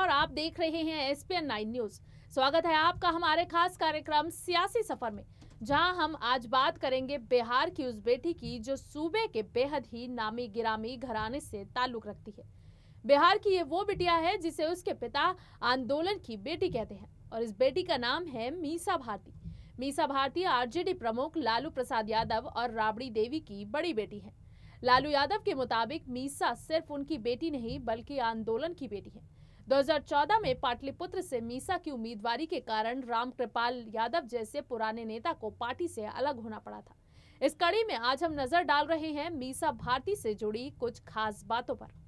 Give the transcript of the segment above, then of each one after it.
और आप देख रहे हैं SPN 9 न्यूज। स्वागत है आपका हमारे खास कार्यक्रम सियासी सफर में, जहां हम आज बात करेंगे बिहार की उस बेटी की जो सूबे के बेहद ही नामी गिरामी घराने से ताल्लुक रखती है। बिहार की ये वो बिटिया है जिसे उसके पिता आंदोलन की बेटी कहते हैं और इस बेटी का नाम है मीसा भारती। मीसा भारती आरजेडी प्रमुख लालू प्रसाद यादव और राबड़ी देवी की बड़ी बेटी है। लालू यादव के मुताबिक मीसा सिर्फ उनकी बेटी नहीं बल्कि आंदोलन की बेटी है। 2014 में पाटलिपुत्र से मीसा की उम्मीदवारी के कारण रामकृपाल यादव जैसे पुराने नेता को पार्टी से अलग होना पड़ा था। इस कड़ी में आज हम नजर डाल रहे हैं मीसा भारती से जुड़ी कुछ खास बातों पर।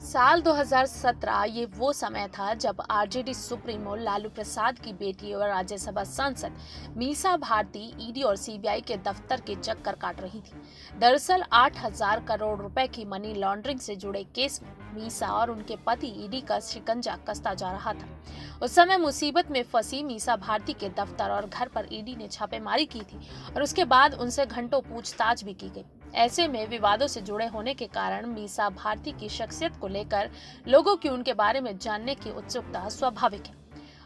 साल 2017 ये वो समय था जब आरजेडी सुप्रीमो लालू प्रसाद की बेटी और राज्यसभा सांसद मीसा भारती ईडी और सीबीआई के दफ्तर के चक्कर काट रही थी। दरअसल 8,000 करोड़ रुपए की मनी लॉन्ड्रिंग से जुड़े केस में मीसा और उनके पति ईडी का शिकंजा कसता जा रहा था। उस समय मुसीबत में फंसी मीसा भारती के दफ्तर और घर पर ईडी ने छापेमारी की थी और उसके बाद उनसे घंटों पूछताछ भी की गई। ऐसे में विवादों से जुड़े होने के कारण मीसा भारती की शख्सियत को लेकर लोगों की उनके बारे में जानने की उत्सुकता स्वाभाविक है।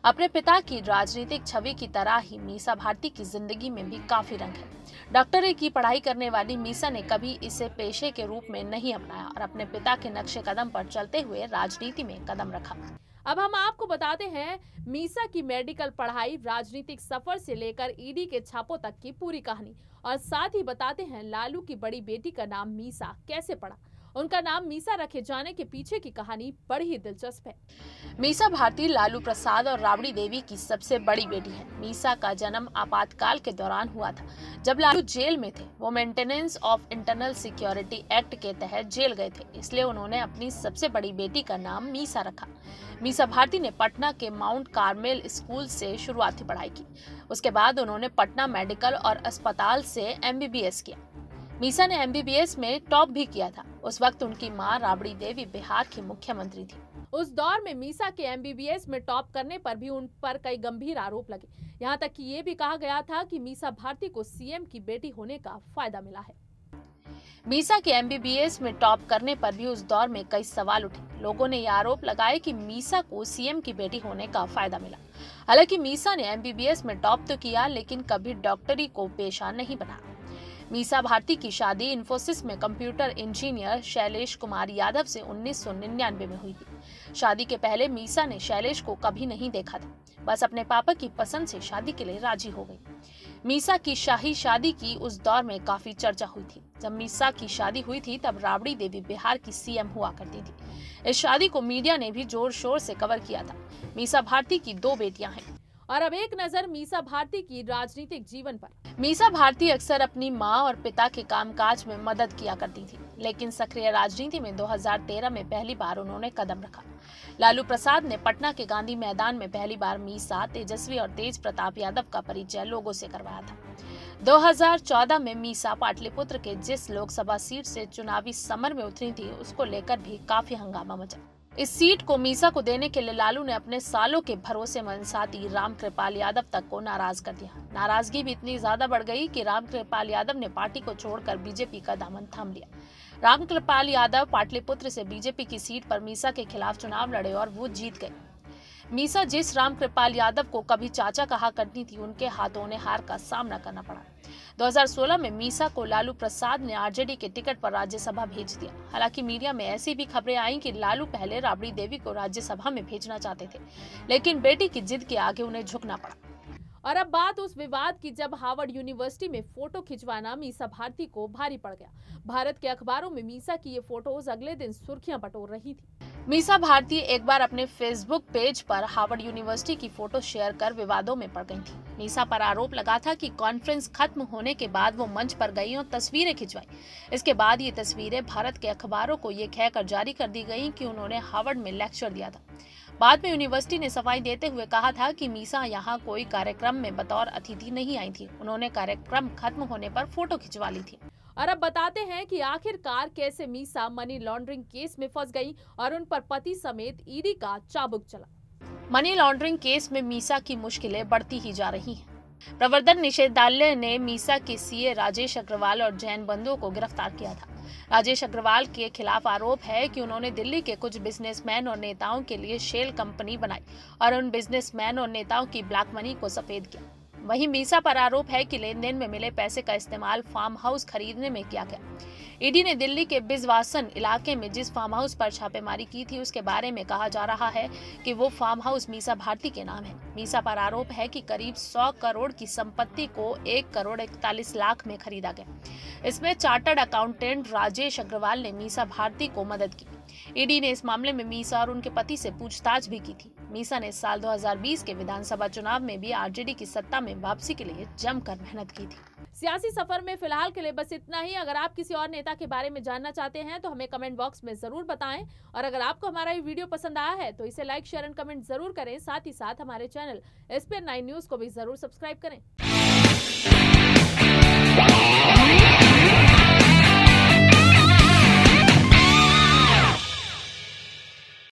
अपने पिता की राजनीतिक छवि की तरह ही मीसा भारती की जिंदगी में भी काफी रंग है। डॉक्टरी की पढ़ाई करने वाली मीसा ने कभी इसे पेशे के रूप में नहीं अपनाया और अपने पिता के नक्शे कदम पर चलते हुए राजनीति में कदम रखा। अब हम आपको बताते हैं मीसा की मेडिकल पढ़ाई, राजनीतिक सफर से लेकर ईडी के छापों तक की पूरी कहानी, और साथ ही बताते हैं लालू की बड़ी बेटी का नाम मीसा कैसे पड़ा। उनका नाम मीसा रखे जाने के पीछे की कहानी बड़ी ही दिलचस्प है। मीसा भारती लालू प्रसाद और राबड़ी देवी की सबसे बड़ी बेटी है। मीसा का जन्म आपातकाल के दौरान हुआ था, जब लालू जेल में थे। वो maintenance of internal security act के तहत जेल गए थे, इसलिए उन्होंने अपनी सबसे बड़ी बेटी का नाम मीसा रखा। मीसा भारती ने पटना के माउंट कार्मेल स्कूल से शुरुआती पढ़ाई की। उसके बाद उन्होंने पटना मेडिकल और अस्पताल से MBBS किया। मीसा ने MBBS में टॉप भी किया था। उस वक्त उनकी मां राबड़ी देवी बिहार की मुख्यमंत्री थी। उस दौर में मीसा के MBBS में टॉप करने पर भी उन पर कई गंभीर आरोप लगे। यहाँ तक कि ये भी कहा गया था कि मीसा भारती को CM की बेटी होने का फायदा मिला है। मीसा के MBBS में टॉप करने पर भी उस दौर में कई सवाल उठे। लोगों ने ये आरोप लगाए कि मीसा को CM की बेटी होने का फायदा मिला। हालांकि मीसा ने MBBS में टॉप तो किया, लेकिन कभी डॉक्टरी को पेशा नहीं बना। मीसा भारती की शादी इन्फोसिस में कंप्यूटर इंजीनियर शैलेश कुमार यादव से 1999 में हुई थी। शादी के पहले मीसा ने शैलेश को कभी नहीं देखा था, बस अपने पापा की पसंद से शादी के लिए राजी हो गई। मीसा की शाही शादी की उस दौर में काफी चर्चा हुई थी। जब मीसा की शादी हुई थी तब राबड़ी देवी बिहार की CM हुआ करती थी। इस शादी को मीडिया ने भी जोर शोर से कवर किया था। मीसा भारती की 2 बेटियां हैं। और अब एक नजर मीसा भारती की राजनीतिक जीवन पर। मीसा भारती अक्सर अपनी मां और पिता के कामकाज में मदद किया करती थी, लेकिन सक्रिय राजनीति में 2013 में पहली बार उन्होंने कदम रखा। लालू प्रसाद ने पटना के गांधी मैदान में पहली बार मीसा, तेजस्वी और तेज प्रताप यादव का परिचय लोगों से करवाया था। 2014 में मीसा पाटलिपुत्र के जिस लोकसभा सीट से चुनावी समर में उतरी थी, उसको लेकर भी काफी हंगामा मचा। इस सीट को मीसा को देने के लिए लालू ने अपने सालों के भरोसेमंद साथी रामकृपाल यादव तक को नाराज कर दिया। नाराजगी भी इतनी ज्यादा बढ़ गई कि रामकृपाल यादव ने पार्टी को छोड़कर बीजेपी का दामन थाम लिया। रामकृपाल यादव पाटलिपुत्र से बीजेपी की सीट पर मीसा के खिलाफ चुनाव लड़े और वो जीत गए। मीसा जिस रामकृपाल यादव को कभी चाचा कहा करती थी, उनके हाथों उन्हें हार का सामना करना पड़ा। 2016 में मीसा को लालू प्रसाद ने आरजेडी के टिकट पर राज्यसभा भेज दिया। हालांकि मीडिया में ऐसी भी खबरें आई कि लालू पहले राबड़ी देवी को राज्यसभा में भेजना चाहते थे, लेकिन बेटी की जिद के आगे उन्हें झुकना पड़ा। और अब बात उस विवाद की जब हार्वर्ड यूनिवर्सिटी में फोटो खिंचवाना मीसा भारती को भारी पड़ गया। भारत के अखबारों में मीसा की ये फोटोज अगले दिन सुर्खियां बटोर रही थी। मीसा भारती एक बार अपने फेसबुक पेज पर हार्वर्ड यूनिवर्सिटी की फोटो शेयर कर विवादों में पड़ गई थी। मीसा पर आरोप लगा था कि कॉन्फ्रेंस खत्म होने के बाद वो मंच पर गई और तस्वीरें खिंचवाई। इसके बाद ये तस्वीरें भारत के अखबारों को ये कहकर जारी कर दी गई कि उन्होंने हार्वर्ड में लेक्चर दिया था। बाद में यूनिवर्सिटी ने सफाई देते हुए कहा था कि मीसा यहाँ कोई कार्यक्रम में बतौर अतिथि नहीं आई थी, उन्होंने कार्यक्रम खत्म होने पर फोटो खिंचवा ली थी। और अब बताते हैं कि आखिरकार कैसे मीसा मनी लॉन्ड्रिंग केस में फंस गई और उन पर पति समेत ईडी का चाबुक चला। मनी लॉन्ड्रिंग केस में मीसा की मुश्किलें बढ़ती ही जा रही हैं। प्रवर्तन निदेशालय ने मीसा के CA राजेश अग्रवाल और जैन बंधुओं को गिरफ्तार किया था। राजेश अग्रवाल के खिलाफ आरोप है कि उन्होंने दिल्ली के कुछ बिजनेसमैन और नेताओं के लिए शेल कंपनी बनाई और उन बिजनेसमैन और नेताओं की ब्लैक मनी को सफेद किया। वहीं मीसा पर आरोप है कि लेन-देन में मिले पैसे का इस्तेमाल फार्म हाउस खरीदने में किया गया। ईडी ने दिल्ली के बिजवासन इलाके में जिस फार्म हाउस पर छापेमारी की थी उसके बारे में कहा जा रहा है कि वो फार्म हाउस मीसा भारती के नाम है। मीसा पर आरोप है कि करीब 100 करोड़ की संपत्ति को 1 करोड़ 41 लाख में खरीदा गया। इसमें चार्टर्ड अकाउंटेंट राजेश अग्रवाल ने मीसा भारती को मदद की। ईडी ने इस मामले में मीसा और उनके पति से पूछताछ भी की थी। मीसा ने साल 2020 के विधानसभा चुनाव में भी आरजेडी की सत्ता में वापसी के लिए जमकर मेहनत की थी। सियासी सफर में फिलहाल के लिए बस इतना ही। अगर आप किसी और नेता के बारे में जानना चाहते हैं तो हमें कमेंट बॉक्स में जरूर बताएं और अगर आपको हमारा ये वीडियो पसंद आया है तो इसे लाइक, शेयर एंड कमेंट जरूर करें। साथ ही साथ हमारे चैनल SPN9 न्यूज को भी जरूर सब्सक्राइब करें।